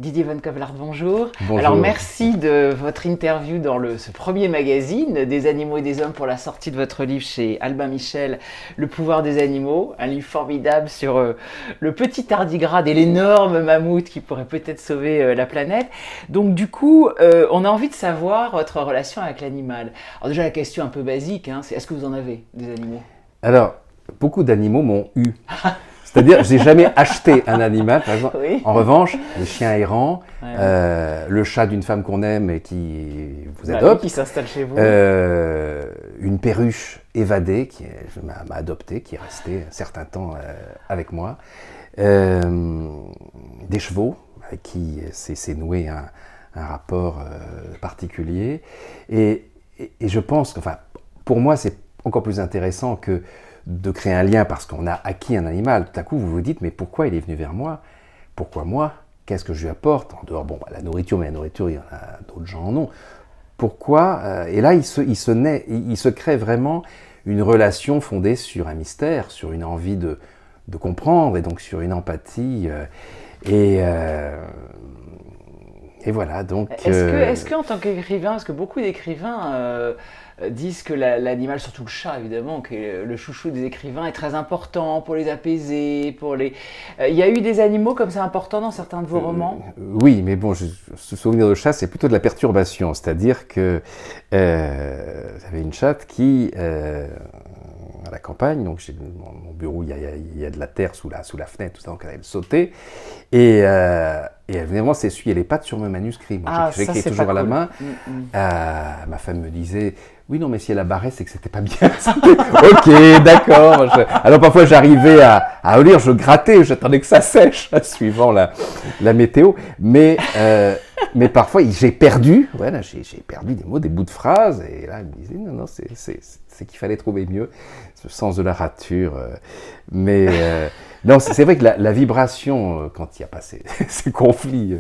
Didier Van Kevelaert, bonjour. Bonjour. Alors merci de votre interview dans ce premier magazine des animaux et des hommes pour la sortie de votre livre chez Albin Michel, Le pouvoir des animaux, un livre formidable sur le petit tardigrade et l'énorme mammouth qui pourrait peut-être sauver la planète. Donc du coup, on a envie de savoir votre relation avec l'animal. Alors déjà la question un peu basique, c'est est-ce que vous en avez des animaux? Alors, beaucoup d'animaux m'ont eu. C'est-à-dire, je n'ai jamais acheté un animal, par exemple. Oui. En revanche, les chiens errants, Ouais. le chat d'une femme qu'on aime et qui vous Bah oui, adopte, qui s'installe chez vous. une perruche évadée qui m'a adopté, qui est restée un certain temps avec moi, des chevaux avec qui s'est noué un rapport particulier. Et je pense que, enfin, pour moi, c'est encore plus intéressant que de créer un lien parce qu'on a acquis un animal. Tout à coup, vous vous dites, mais pourquoi il est venu vers moi? Pourquoi moi? Qu'est-ce que je lui apporte? En dehors, la nourriture, mais la nourriture, il y en a d'autres gens en ont. Pourquoi? Et là, il se crée vraiment une relation fondée sur un mystère, sur une envie de comprendre, et donc sur une empathie. Et, euh, et voilà, donc... Est-ce que en tant qu'écrivain, parce que beaucoup d'écrivains disent que l'animal, surtout le chat évidemment, qui est le chouchou des écrivains, est très important pour les apaiser, pour les... Il y a eu des animaux comme ça importants dans certains de vos romans? Oui, mais bon, ce souvenir de chat, c'est plutôt de la perturbation. C'est-à-dire que j'avais une chatte qui, à la campagne, donc chez mon bureau, il y a de la terre sous la fenêtre, tout ça, donc elle sautait. Et elle venait vraiment s'essuyer les pattes sur mon manuscrit. Moi, Ah, ça j'écris c'est toujours pas à la cool. main. Mm. Ma femme me disait, oui, non, mais si elle a barré, c'est que c'était pas bien. Ok, d'accord. Alors parfois, j'arrivais à relire, je grattais, j'attendais que ça sèche, suivant la météo. Mais parfois, j'ai perdu, voilà, j'ai perdu des mots, des bouts de phrases. Et là, elle me disait, non, c'est qu'il fallait trouver mieux, ce sens de la rature. Non, c'est vrai que la vibration, quand il n'y a pas ces conflits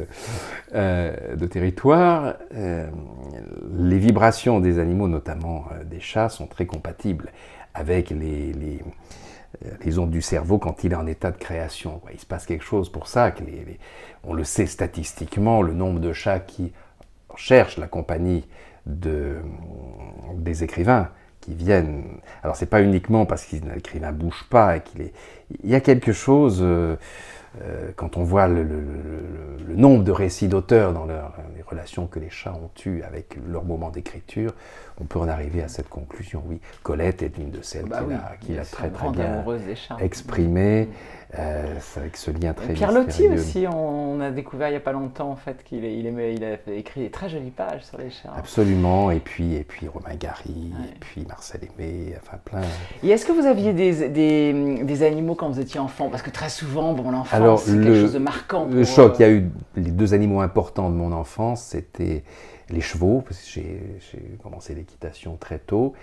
de territoire, les vibrations des animaux, notamment des chats, sont très compatibles avec les ondes du cerveau quand il est en état de création. Il se passe quelque chose pour ça, on le sait statistiquement, le nombre de chats qui cherchent la compagnie des écrivains qui viennent. Alors c'est pas uniquement parce que l'écrivain bouge pas et il y a quelque chose quand on voit le nombre de récits d'auteurs dans les relations que les chats ont eues avec leur moment d'écriture, on peut en arriver à cette conclusion. Oui, Colette est une de celles qui l'a très bien exprimé, avec ce lien très Pierre Loti mystérieux. aussi, on a découvert il n'y a pas longtemps en fait qu'il il a écrit des très jolies pages sur les chats. Absolument, et puis Romain Gary, et puis Marcel Aimé, enfin plein. Et est-ce que vous aviez des animaux quand vous étiez enfant? Parce que très souvent, l'enfance, c'est quelque chose de marquant. Le choc, il y a eu les deux animaux importants de mon enfance, c'était les chevaux, parce que j'ai commencé l'équitation très tôt.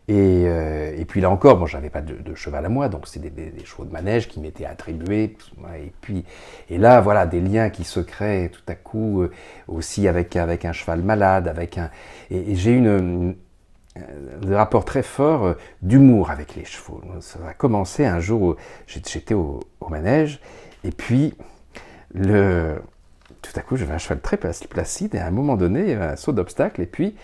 Et puis là encore, j'avais pas de cheval à moi, donc c'est des chevaux de manège qui m'étaient attribués. Et là, voilà, des liens qui se créent tout à coup aussi avec un cheval malade, et j'ai eu un rapport très fort d'humour avec les chevaux. Ça a commencé un jour où j'étais au manège, et puis tout à coup, j'avais un cheval très placide, et à un moment donné, il y avait un saut d'obstacle, et puis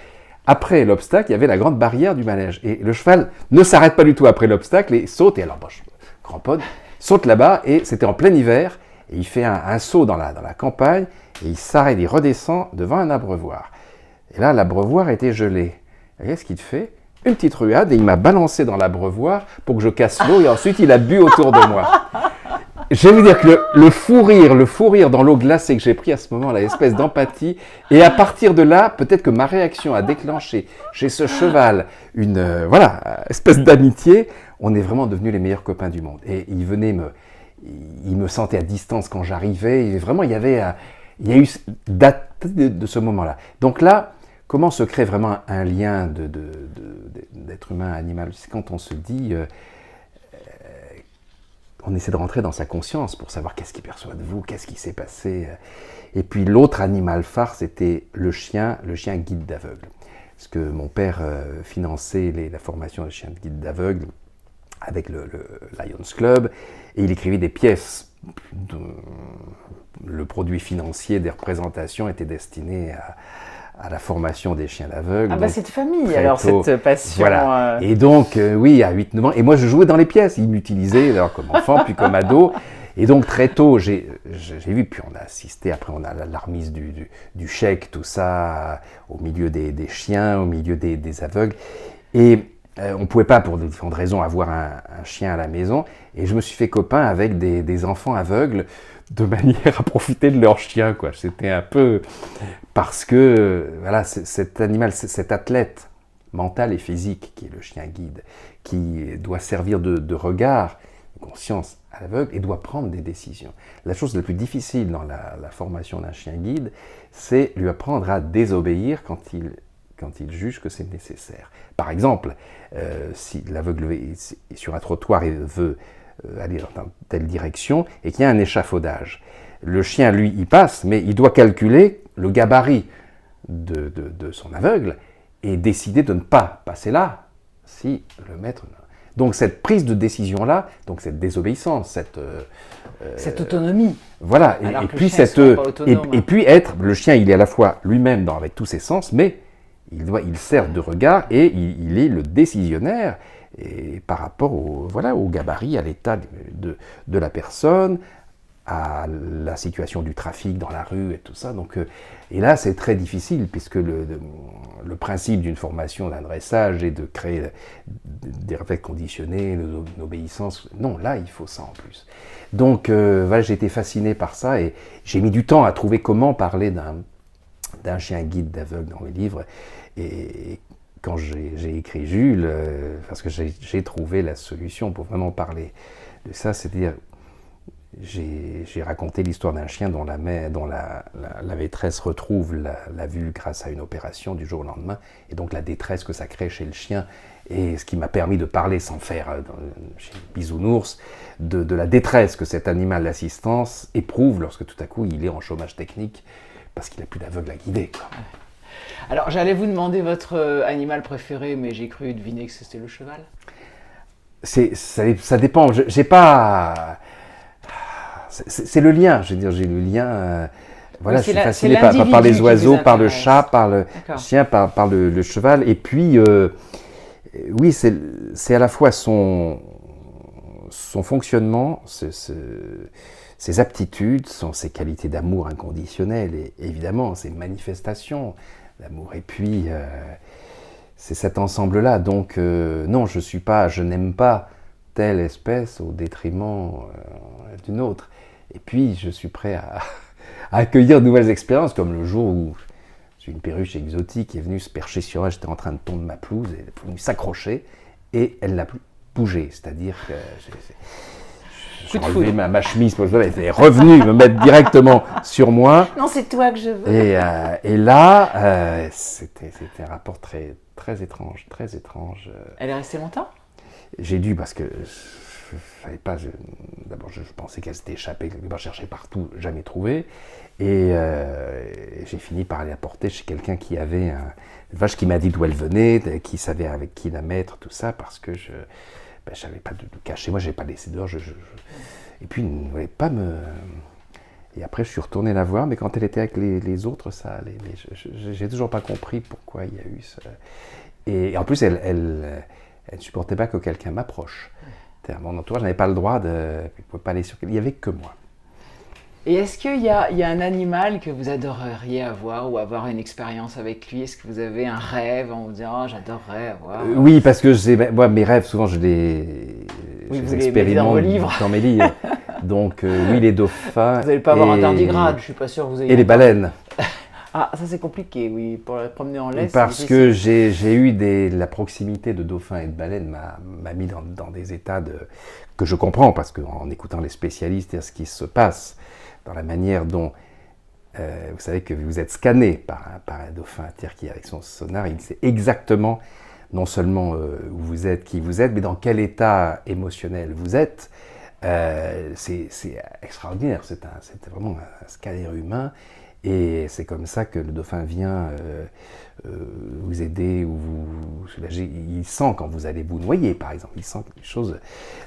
après l'obstacle, il y avait la grande barrière du manège. Et le cheval ne s'arrête pas du tout après l'obstacle et saute. Et alors, je cramponne, saute là-bas, et c'était en plein hiver. Et il fait un saut dans la campagne, et il s'arrête, il redescend devant un abreuvoir. Et là, l'abreuvoir était gelé. Et qu'est-ce qu'il fait? Une petite ruade, et il m'a balancé dans l'abreuvoir pour que je casse l'eau, et ensuite il a bu autour de moi. Je vais vous dire que le fou rire dans l'eau glacée que j'ai pris à ce moment-là, l'espèce d'empathie, et à partir de là, peut-être que ma réaction a déclenché chez ce cheval une espèce d'amitié. On est vraiment devenus les meilleurs copains du monde. Et il me sentait à distance quand j'arrivais. Et vraiment, il y a eu date de ce moment-là. Donc là, comment se crée vraiment un lien d'être humain à animal? C'est quand on se dit... on essaie de rentrer dans sa conscience pour savoir qu'est-ce qu'il perçoit de vous, qu'est-ce qui s'est passé. Et puis l'autre animal phare, c'était le chien guide d'aveugle. Parce que mon père finançait la formation de chien guide d'aveugle avec le Lions Club, et il écrivait des pièces le produit financier des représentations était destiné à la formation des chiens d'aveugles. Ah bah c'est de famille très alors tôt. cette passion. Voilà. Et donc, oui, à 8-9 ans, et moi je jouais dans les pièces, ils m'utilisaient d'abord comme enfant, puis comme ado. Et donc très tôt, j'ai vu, puis on a assisté, après on a la remise du chèque, tout ça, au milieu des chiens, au milieu des aveugles. Et on ne pouvait pas, pour différentes raisons, avoir un chien à la maison. Et je me suis fait copain avec des enfants aveugles de manière à profiter de leur chien, quoi. C'était un peu... Parce que, voilà, cet animal, cet athlète mental et physique qui est le chien guide, qui doit servir de regard, de conscience à l'aveugle et doit prendre des décisions. La chose la plus difficile dans la formation d'un chien guide, c'est lui apprendre à désobéir quand il juge que c'est nécessaire. Par exemple, si l'aveugle est sur un trottoir et veut aller dans telle direction et qu'il y a un échafaudage, le chien, lui, y passe, mais il doit calculer le gabarit de son aveugle et décider de ne pas passer là si le maître... Donc cette prise de décision-là, donc cette désobéissance, cette autonomie. Voilà, et puis et puis être, le chien, il est à la fois lui-même avec tous ses sens, mais il sert de regard et il est le décisionnaire et par rapport au gabarit, à l'état de la personne, à la situation du trafic dans la rue et tout ça. Donc, et là, c'est très difficile puisque le principe d'une formation, d'un dressage est de créer des réflexes conditionnés, une obéissance. Non, là, il faut ça en plus. Donc, voilà, j'ai été fasciné par ça et j'ai mis du temps à trouver comment parler d'un chien guide d'aveugle dans mes livres. Et quand j'ai écrit Jules, parce que j'ai trouvé la solution pour vraiment parler de ça, c'est-à-dire j'ai raconté l'histoire d'un chien dont la maîtresse retrouve la vue grâce à une opération du jour au lendemain, et donc la détresse que ça crée chez le chien, et ce qui m'a permis de parler sans faire chez Bisounours, de la détresse que cet animal d'assistance éprouve lorsque tout à coup il est en chômage technique, parce qu'il n'a plus d'aveugle à guider, quoi. Alors j'allais vous demander votre animal préféré, mais j'ai cru deviner que c'était le cheval. Ça dépend, j'ai pas... C'est le lien, je veux dire, j'ai le lien. Voilà, je suis fasciné par les oiseaux, par le chat, par le chien, par le cheval. Et puis, oui, c'est à la fois son fonctionnement, ses aptitudes, ses qualités d'amour inconditionnel et évidemment ses manifestations d'amour. Et puis, c'est cet ensemble-là. Donc, non, je n'aime pas telle espèce au détriment d'une autre. Et puis, je suis prêt à accueillir de nouvelles expériences, comme le jour où une perruche exotique est venue se percher sur moi, j'étais en train de tondre ma pelouse, elle est venue s'accrocher, et elle n'a plus bougé. C'est-à-dire que j'ai enlevé ma chemise, elle est revenue me mettre directement sur moi. Non, c'est toi que je veux. Et là, c'était un rapport très, très étrange, très étrange. Elle est restée longtemps ? J'ai dû, parce que je savais pas, d'abord je pensais qu'elle s'était échappée, je cherchais partout, jamais trouvé, et j'ai fini par aller la porter chez quelqu'un qui avait une vache qui m'a dit d'où elle venait, qui savait avec qui la mettre, tout ça, parce que je n'avais pas de cacher, moi je n'avais pas laissé dehors, et puis il ne voulait pas me... Et après je suis retourné la voir, mais quand elle était avec les autres, ça allait, mais je n'ai toujours pas compris pourquoi il y a eu ça. Et en plus, elle ne supportait pas que quelqu'un m'approche. À mon entourage, je n'avais pas le droit de... Je ne pouvais pas aller sur... Il n'y avait que moi. Et est-ce qu'il y a un animal que vous adoreriez avoir ou avoir une expérience avec lui ? Est-ce que vous avez un rêve en vous disant oh, j'adorerais avoir... Oui, parce que moi, mes rêves, souvent, je les expérimente dans mes livres. Donc, oui, les dauphins... Vous n'allez pas avoir un tardigrade, je ne suis pas sûr que vous ayez... Et les baleines. Ah, ça c'est compliqué, oui, pour la promener en laisse. Parce que j'ai eu la proximité de dauphins et de baleines m'a mis dans des états que je comprends, parce qu'en écoutant les spécialistes et ce qui se passe, dans la manière dont, vous savez que vous êtes scanné par un dauphin, c'est-à-dire qui avec son sonar, il sait exactement non seulement où vous êtes, qui vous êtes, mais dans quel état émotionnel vous êtes. C'est extraordinaire, c'est vraiment un scanner humain. Et c'est comme ça que le dauphin vient vous aider ou vous soulager. Il sent quand vous allez vous noyer, par exemple. Il sent quelque chose.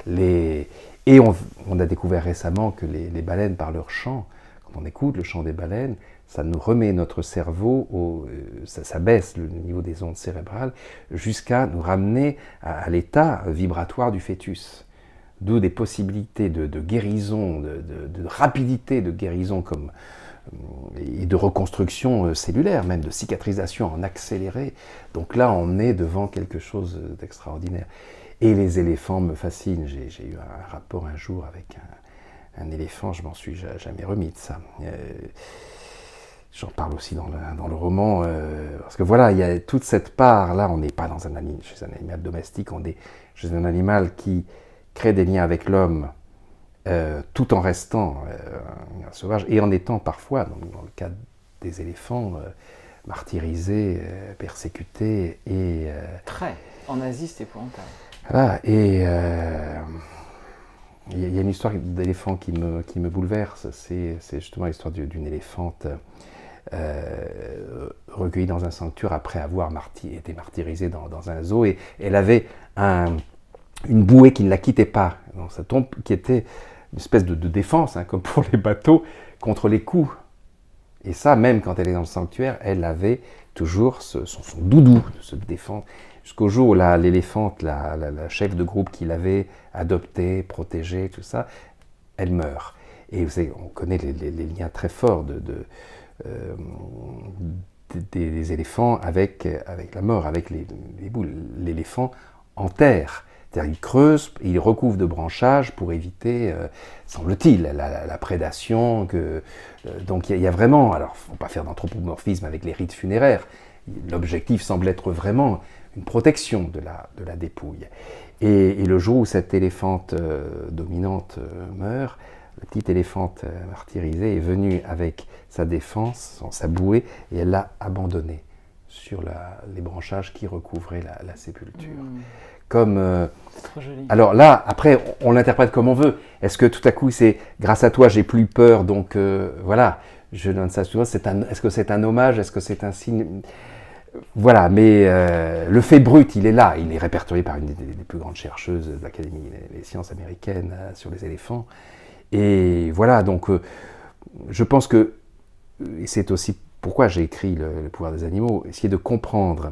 Et on a découvert récemment que les baleines, par leur chant, quand on écoute le chant des baleines, ça nous remet notre cerveau, ça baisse le niveau des ondes cérébrales jusqu'à nous ramener à l'état vibratoire du fœtus. D'où des possibilités de guérison, de rapidité de guérison et de reconstruction cellulaire, même de cicatrisation en accéléré. Donc là, on est devant quelque chose d'extraordinaire. Et les éléphants me fascinent. J'ai eu un rapport un jour avec un éléphant, je m'en suis jamais remis de ça. J'en parle aussi dans le roman, parce que voilà, il y a toute cette part-là, on n'est pas chez un animal domestique, on est chez un animal qui crée des liens avec l'homme, tout en restant un sauvage, et en étant parfois, dans le cas des éléphants, martyrisés, persécutés, et... Très. En Asie, c'est épouvantable. Voilà, et il y a une histoire d'éléphant qui me bouleverse, c'est justement l'histoire d'une éléphante recueillie dans un sanctuaire après avoir été martyrisée dans un zoo, et elle avait une bouée qui ne la quittait pas dans sa tombe, qui était une espèce de défense, hein, comme pour les bateaux, contre les coups. Et ça, même quand elle est dans le sanctuaire, elle avait toujours son doudou de se défendre, jusqu'au jour où l'éléphante, la chef de groupe qui l'avait adoptée, protégée, tout ça, elle meurt. Et vous savez, on connaît les liens très forts des éléphants avec la mort, avec les boules. L'éléphant enterre. C'est-à-dire il creuse, il recouvre de branchages pour éviter, semble-t-il, la prédation. Donc il y a vraiment, alors il ne faut pas faire d'anthropomorphisme avec les rites funéraires, l'objectif semble être vraiment une protection de la dépouille. Et le jour où cette éléphante dominante meurt, la petite éléphante martyrisée est venue avec sa défense, sa bouée, et elle l'a abandonnée sur les branchages qui recouvraient la sépulture. C'est trop joli. Alors là, après, on l'interprète comme on veut. Est-ce que tout à coup, c'est grâce à toi, j'ai plus peur, donc voilà, je donne ça souvent. Est-ce que c'est un hommage? Est-ce que c'est un signe? Voilà, mais le fait brut, il est là. Il est répertorié par une des plus grandes chercheuses de l'Académie des sciences américaines sur les éléphants. Et voilà, donc je pense que, et c'est aussi pourquoi j'ai écrit le pouvoir des animaux, essayer de comprendre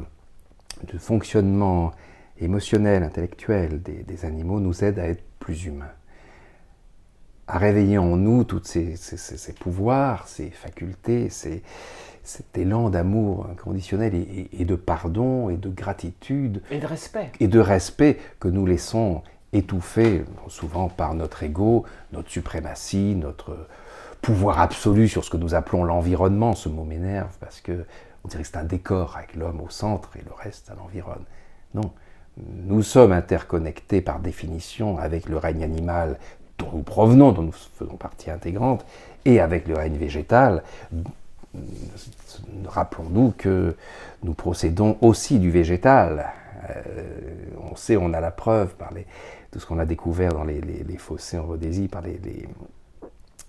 le fonctionnement émotionnel, intellectuel des animaux nous aide à être plus humains, à réveiller en nous tous ces pouvoirs, ces facultés, cet élan d'amour inconditionnel et de pardon et de gratitude. Et de respect. Et de respect que nous laissons étouffer souvent par notre ego, notre suprématie, notre pouvoir absolu sur ce que nous appelons l'environnement. Ce mot m'énerve parce qu'on dirait que c'est un décor avec l'homme au centre et le reste, ça l'environne. Non. Nous sommes interconnectés par définition avec le règne animal dont nous provenons, dont nous faisons partie intégrante, et avec le règne végétal. Rappelons-nous que nous procédons aussi du végétal. On sait, on a la preuve par tout ce qu'on a découvert dans les fossés en Rhodésie, par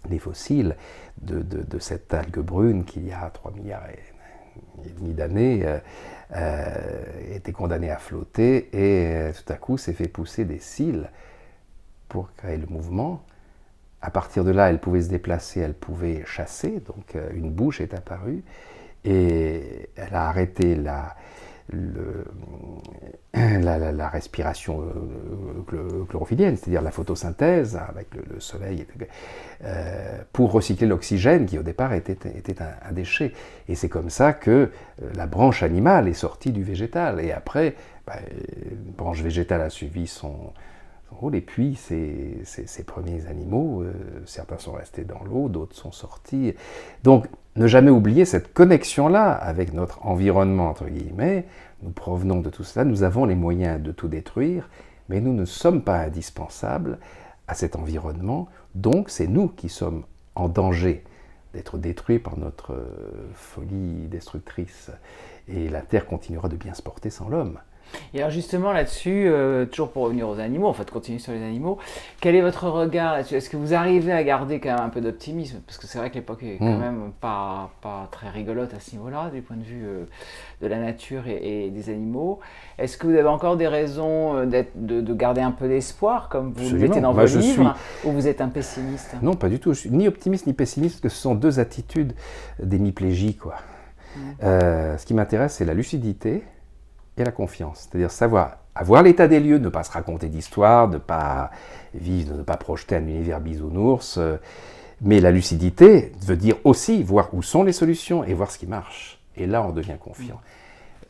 les fossiles de cette algue brune qui, il y a 3 milliards et demi d'années, était condamnée à flotter et tout à coup s'est fait pousser des cils pour créer le mouvement. À partir de là, elle pouvait se déplacer, elle pouvait chasser, donc une bouche est apparue et elle a arrêté la respiration chlorophyllienne, c'est-à-dire la photosynthèse avec le soleil, pour recycler l'oxygène qui au départ était un déchet. Et c'est comme ça que la branche animale est sortie du végétal. Et après, une branche végétale a suivi son rôle. Et puis, ces premiers animaux, certains sont restés dans l'eau, d'autres sont sortis. Donc, ne jamais oublier cette connexion-là avec notre environnement, entre guillemets. Nous provenons de tout cela, nous avons les moyens de tout détruire, mais nous ne sommes pas indispensables à cet environnement. Donc, c'est nous qui sommes en danger d'être détruits par notre folie destructrice. Et la Terre continuera de bien se porter sans l'homme. Et alors justement là-dessus, toujours pour revenir aux animaux, en fait continuer sur les animaux, quel est votre regard là-dessus? Est-ce que vous arrivez à garder quand même un peu d'optimisme? Parce que c'est vrai que l'époque est quand même pas très rigolote à ce niveau-là, du point de vue de la nature et des animaux. Est-ce que vous avez encore des raisons de garder un peu d'espoir, comme vous le Absolument. mettez dans Moi, vos livres, ou vous êtes un pessimiste? Non, pas du tout. Je suis ni optimiste ni pessimiste, parce que ce sont deux attitudes d'hémiplégie, quoi. Ce qui m'intéresse, c'est la lucidité et la confiance. C'est-à-dire savoir avoir l'état des lieux, ne pas se raconter d'histoires, ne pas vivre, ne pas projeter un univers bisounours. Mais la lucidité veut dire aussi voir où sont les solutions et voir ce qui marche. Et là, on devient confiant.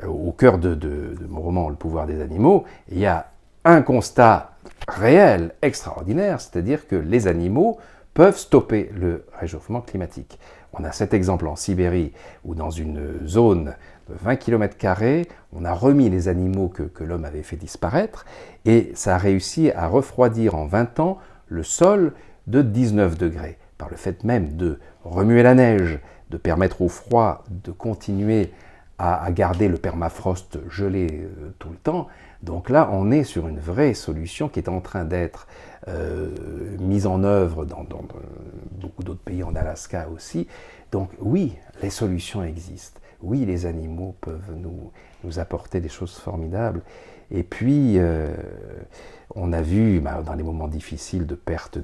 Au cœur de mon roman, Le pouvoir des animaux, il y a un constat réel, extraordinaire, c'est-à-dire que les animaux peuvent stopper le réchauffement climatique. On a cet exemple en Sibérie, où dans une zone de 20 km², on a remis les animaux que l'homme avait fait disparaître, et ça a réussi à refroidir en 20 ans le sol de 19 degrés, par le fait même de remuer la neige, de permettre au froid de continuer à garder le permafrost gelé tout le temps. Donc là, on est sur une vraie solution qui est en train d'être mise en œuvre dans beaucoup d'autres pays, en Alaska aussi. Donc oui, les solutions existent. Oui, les animaux peuvent nous apporter des choses formidables. Et puis, on a vu dans les moments difficiles de perte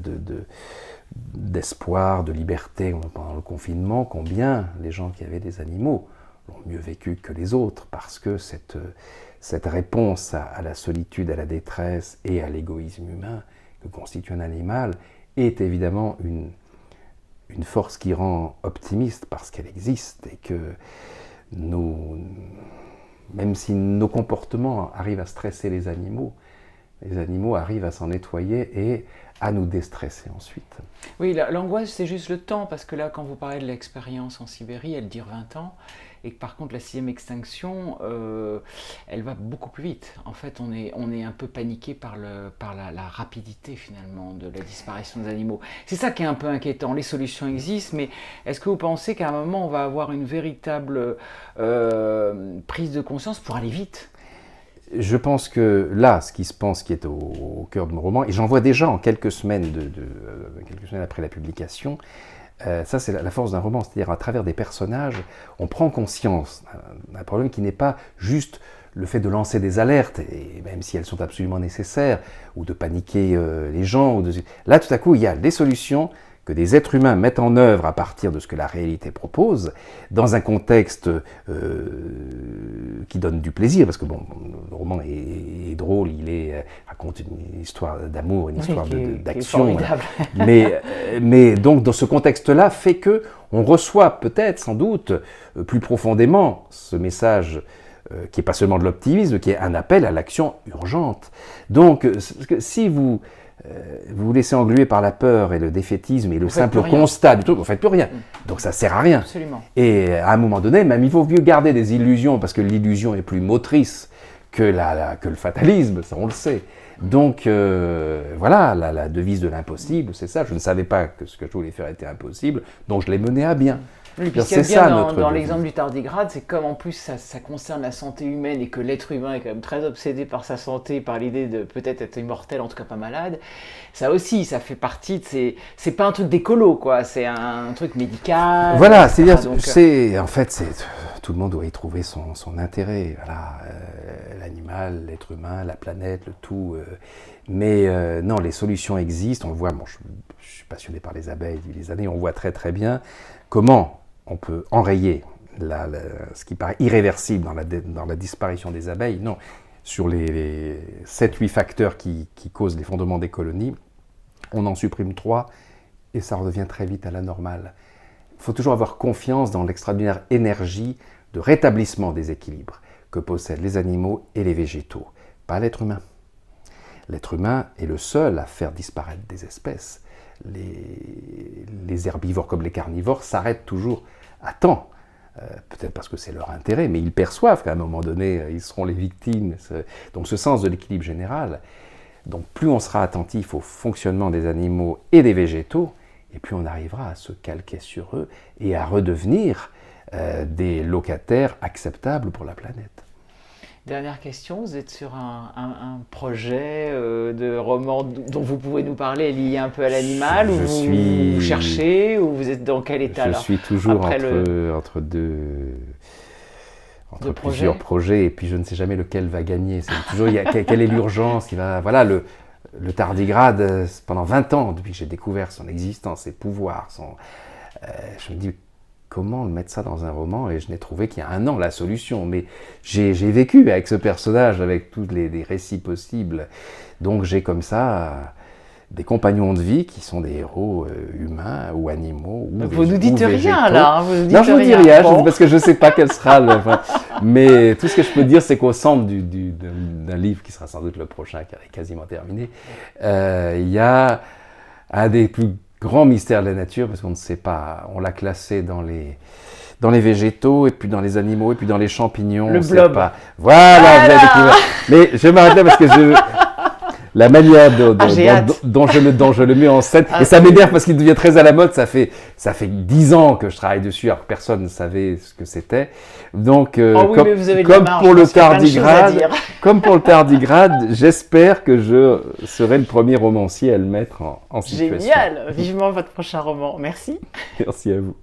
d'espoir, de liberté pendant le confinement, combien les gens qui avaient des animaux l'ont mieux vécu que les autres, parce que cette réponse à la solitude, à la détresse et à l'égoïsme humain que constitue un animal est évidemment une force qui rend optimiste parce qu'elle existe et que même si nos comportements arrivent à stresser les animaux arrivent à s'en nettoyer et à nous déstresser ensuite. Oui, l'angoisse, c'est juste le temps, parce que là, quand vous parlez de l'expérience en Sibérie, elle dure 20 ans, et que par contre, la sixième extinction, elle va beaucoup plus vite. En fait, on est un peu paniqué par la rapidité, finalement, de la disparition des animaux. C'est ça qui est un peu inquiétant. Les solutions existent, mais est-ce que vous pensez qu'à un moment, on va avoir une véritable prise de conscience pour aller vite ? Je pense que là, ce qui se pense, qui est au cœur de mon roman, et j'en vois déjà en quelques semaines après la publication, ça c'est la force d'un roman, c'est-à-dire à travers des personnages, on prend conscience d'un problème qui n'est pas juste le fait de lancer des alertes, et même si elles sont absolument nécessaires, ou de paniquer les gens. Là, tout à coup, il y a des solutions que des êtres humains mettent en œuvre à partir de ce que la réalité propose, dans un contexte qui donne du plaisir, parce que bon, le roman est drôle, raconte une histoire d'amour, une histoire d'action, mais donc dans ce contexte-là fait que on reçoit peut-être, sans doute, plus profondément ce message qui n'est pas seulement de l'optimisme, qui est un appel à l'action urgente. Donc, si vous vous laissez engluer par la peur et le défaitisme et le simple constat du truc, vous ne faites plus rien. Donc ça ne sert à rien. Absolument. Et à un moment donné, même il vaut mieux garder des illusions, parce que l'illusion est plus motrice que le fatalisme, ça on le sait. Donc voilà, la devise de l'impossible, c'est ça. Je ne savais pas que ce que je voulais faire était impossible, donc je l'ai mené à bien. Oui, puis ce qu'il y a bien dans l'exemple du tardigrade, c'est comme en plus ça concerne la santé humaine et que l'être humain est quand même très obsédé par sa santé, par l'idée de peut-être être immortel, en tout cas pas malade. Ça aussi, ça fait partie de c'est pas un truc d'écolo, quoi. C'est un truc médical. Voilà, c'est-à-dire, en fait, tout le monde doit y trouver son intérêt. Voilà, l'animal, l'être humain, la planète, le tout. Mais non, les solutions existent. On voit, je suis passionné par les abeilles depuis des années, on voit très très bien comment on peut enrayer ce qui paraît irréversible dans la disparition des abeilles. Non, sur les 7-8 facteurs qui causent l'effondrement des colonies, on en supprime 3 et ça redevient très vite à la normale. Il faut toujours avoir confiance dans l'extraordinaire énergie de rétablissement des équilibres que possèdent les animaux et les végétaux, pas l'être humain. L'être humain est le seul à faire disparaître des espèces. Les herbivores comme les carnivores s'arrêtent toujours à temps. Peut-être parce que c'est leur intérêt, mais ils perçoivent qu'à un moment donné, ils seront les victimes. Donc ce sens de l'équilibre général. Donc plus on sera attentif au fonctionnement des animaux et des végétaux, et plus on arrivera à se calquer sur eux et à redevenir des locataires acceptables pour la planète. Dernière question, vous êtes sur un projet de roman dont vous pouvez nous parler lié un peu à l'animal, ou vous cherchez, ou vous êtes dans quel état là? Je suis toujours après entre plusieurs projets, et puis je ne sais jamais lequel va gagner. C'est toujours, quelle est l'urgence qui va... Voilà, le tardigrade, pendant 20 ans, depuis que j'ai découvert son existence, ses pouvoirs, je me dis, comment mettre ça dans un roman? Et je n'ai trouvé qu'il y a 1 an la solution. Mais j'ai vécu avec ce personnage, avec tous les récits possibles. Donc j'ai comme ça des compagnons de vie qui sont des héros humains ou animaux. Ou vous nous dites rien là, non, je vous dis rien, parce que je ne sais pas quel sera le... Mais tout ce que je peux dire, c'est qu'au centre d'un livre qui sera sans doute le prochain, car il est quasiment terminé, il y a un des plus grands mystères de la nature, parce qu'on ne sait pas, on l'a classé dans les végétaux, et puis dans les animaux, et puis dans les champignons. Le blob. Pas. Voilà, vous avez découvert. Mais je m'arrête là parce que la manière dont je le mets en scène, et ça m'énerve parce qu'il devient très à la mode, ça fait 10 ans que je travaille dessus, alors que personne ne savait ce que c'était. Donc, comme pour le tardigrade, j'espère que je serai le premier romancier à le mettre en situation. Génial! Vivement votre prochain roman. Merci. Merci à vous.